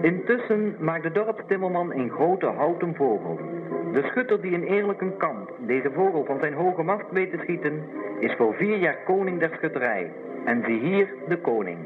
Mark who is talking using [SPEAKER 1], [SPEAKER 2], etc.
[SPEAKER 1] Intussen maakt de dorpstimmerman een grote houten vogel. De schutter die in eerlijke kamp deze vogel van zijn hoge mast weet te schieten, is voor 4 jaar koning der schutterij. En zie hier de koning.